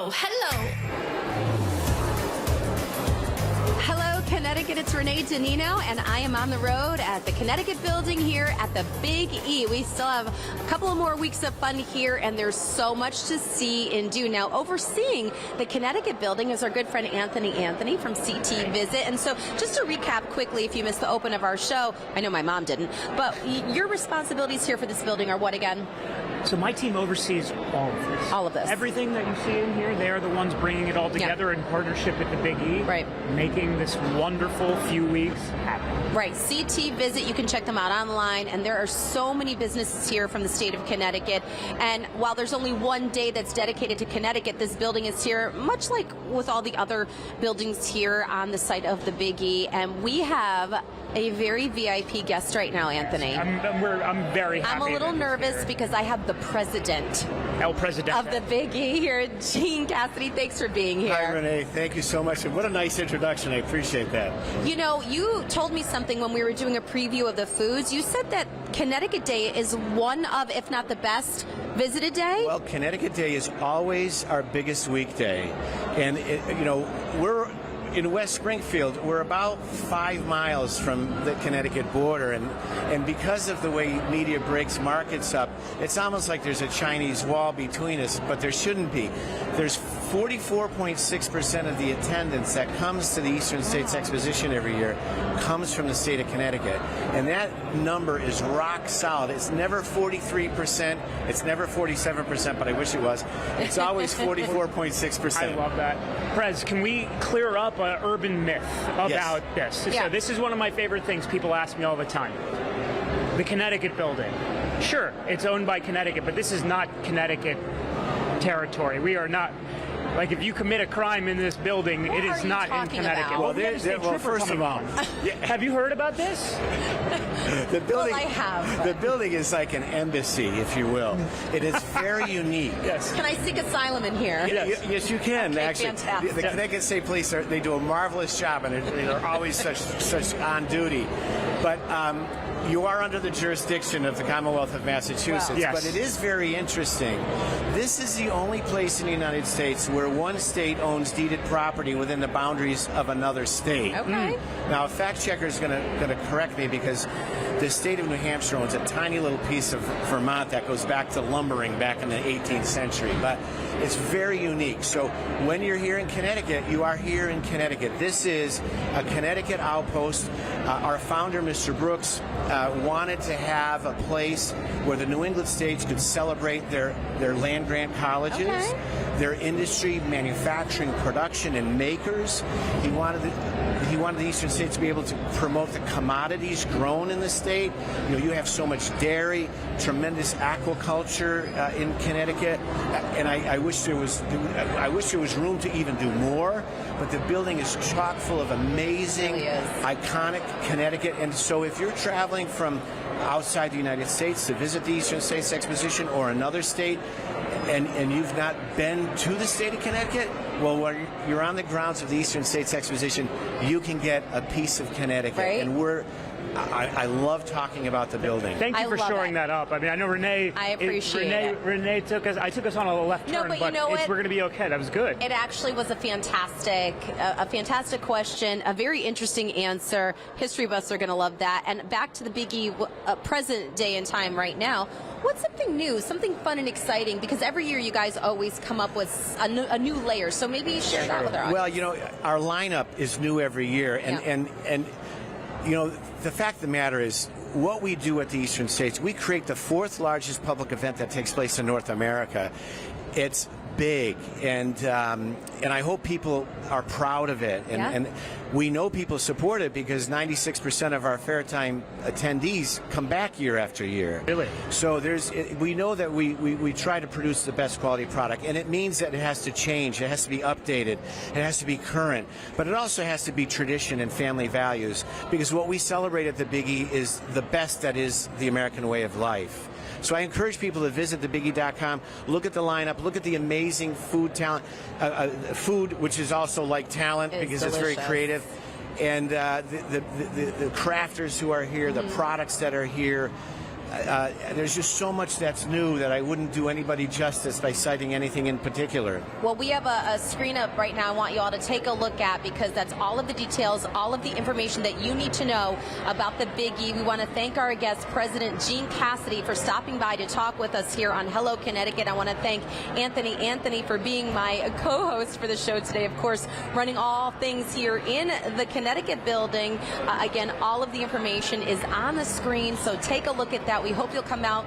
Oh, hello. Hello, Connecticut. It's Renee Danino, and I am on the road at the Connecticut building here at the Big E. We still have a couple of more weeks of fun here, and there's so much to see and do. Now, overseeing the Connecticut building is our good friend Anthony from CT Visit. And so just to recap quickly, if you missed the open of our show, I know my mom didn't, but your responsibilities here for this building are what again? So my team oversees all of this. All of this. Everything that you see in here, they are the ones bringing it all together in partnership with the Big E. Right. Making this wonderful few weeks happen. Right. CT Visit, you can check them out online, and there are so many businesses here from the state of Connecticut. And while there's only one day that's dedicated to Connecticut, this building is here, much like with all the other buildings here on the site of the Big E. And we have a very VIP guest right now, Anthony. I'm very happy. I'm a little that he's nervous here. because I have the president El Presidente of the Big E here, Gene Cassidy. Thanks for being here. Hi, Renee. Thank you so much. And what a nice introduction. I appreciate that. You know, you told me something when we were doing a preview of the foods. You said that Connecticut Day is one of, if not the best, visited day? Well, Connecticut Day is always our biggest weekday. And, we're in West Springfield. We're about 5 miles from the Connecticut border. And because of the way media breaks markets up, it's almost like there's a Chinese wall between us, but there shouldn't be. There's 44.6% of the attendance that comes to the Eastern States Exposition every year comes from the state of Connecticut. And that number is rock solid. It's never 43%. It's never 47%, but I wish it was. It's always 44.6%. I love that. Prez, can we clear up an urban myth about this? Yeah. So this is one of my favorite things people ask me all the time. The Connecticut building. Sure, it's owned by Connecticut, but this is not Connecticut territory. We are not. Like, if you commit a crime in this building, it is not in Connecticut. About? Well, first of all, have you heard about this? the building, well, I have. The building is like an embassy, if you will. It is very unique. Yes. Can I seek asylum in here? Yes, you can. Okay, actually, fantastic. the Connecticut State Police they do a marvelous job, and they're always such on duty. But you are under the jurisdiction of the Commonwealth of Massachusetts. Wow. Yes. But it is very interesting. This is the only place in the United States where one state owns deeded property within the boundaries of another state. Okay. Now, a fact checker is going to correct me because the state of New Hampshire owns a tiny little piece of Vermont that goes back to lumbering back in the 18th century. But it's very unique. So when you're here in Connecticut, you are here in Connecticut. This is a Connecticut outpost. Our founder, Mr. Brooks, wanted to have a place where the New England states could celebrate their land-grant colleges, their industry, manufacturing, production, and makers. He wanted the Eastern states to be able to promote the commodities grown in the state. You have so much dairy, tremendous aquaculture in Connecticut, and I wish there was room to even do more. But the building is chock full of amazing, iconic Connecticut. And so if you're traveling from outside the United States to visit the Eastern States Exposition or another state, and you've not been to the state of Connecticut, well, when you're on the grounds of the Eastern States Exposition, you can get a piece of Connecticut. Right. And I love talking about the building. Thank you for shoring that up. I mean, I know Renee. I appreciate it. Renee took us on a left turn, but you know what? We're going to be okay. That was good. It actually was a fantastic question, a very interesting answer. History buffs are going to love that. And back to the Big E, present day and time right now. What's something new, something fun and exciting? Because every year you guys always come up with a new layer. So maybe share that with our audience. Well, our lineup is new every year, and the fact of the matter is, what we do at the Eastern States, we create the 4th largest public event that takes place in North America. It's big, and I hope people are proud of it, and we know people support it because 96% of our fair time attendees come back year after year. Really? So we know that we try to produce the best quality product, and it means that it has to change, it has to be updated, it has to be current, but it also has to be tradition and family values, because what we celebrate at the Big E is the best that is the American way of life. So I encourage people to visit thebiggie.com, look at the lineup, look at the amazing food talent, food which is also like talent because it's very creative, and the crafters who are here, the products that are here. there's just so much that's new that I wouldn't do anybody justice by citing anything in particular. Well, we have a screen up right now I want you all to take a look at, because that's all of the details, all of the information that you need to know about the Big E. We want to thank our guest, President Gene Cassidy, for stopping by to talk with us here on Hello Connecticut. I want to thank Anthony for being my co-host for the show today, of course, running all things here in the Connecticut building. Again, all of the information is on the screen, so take a look at that. We hope you'll come out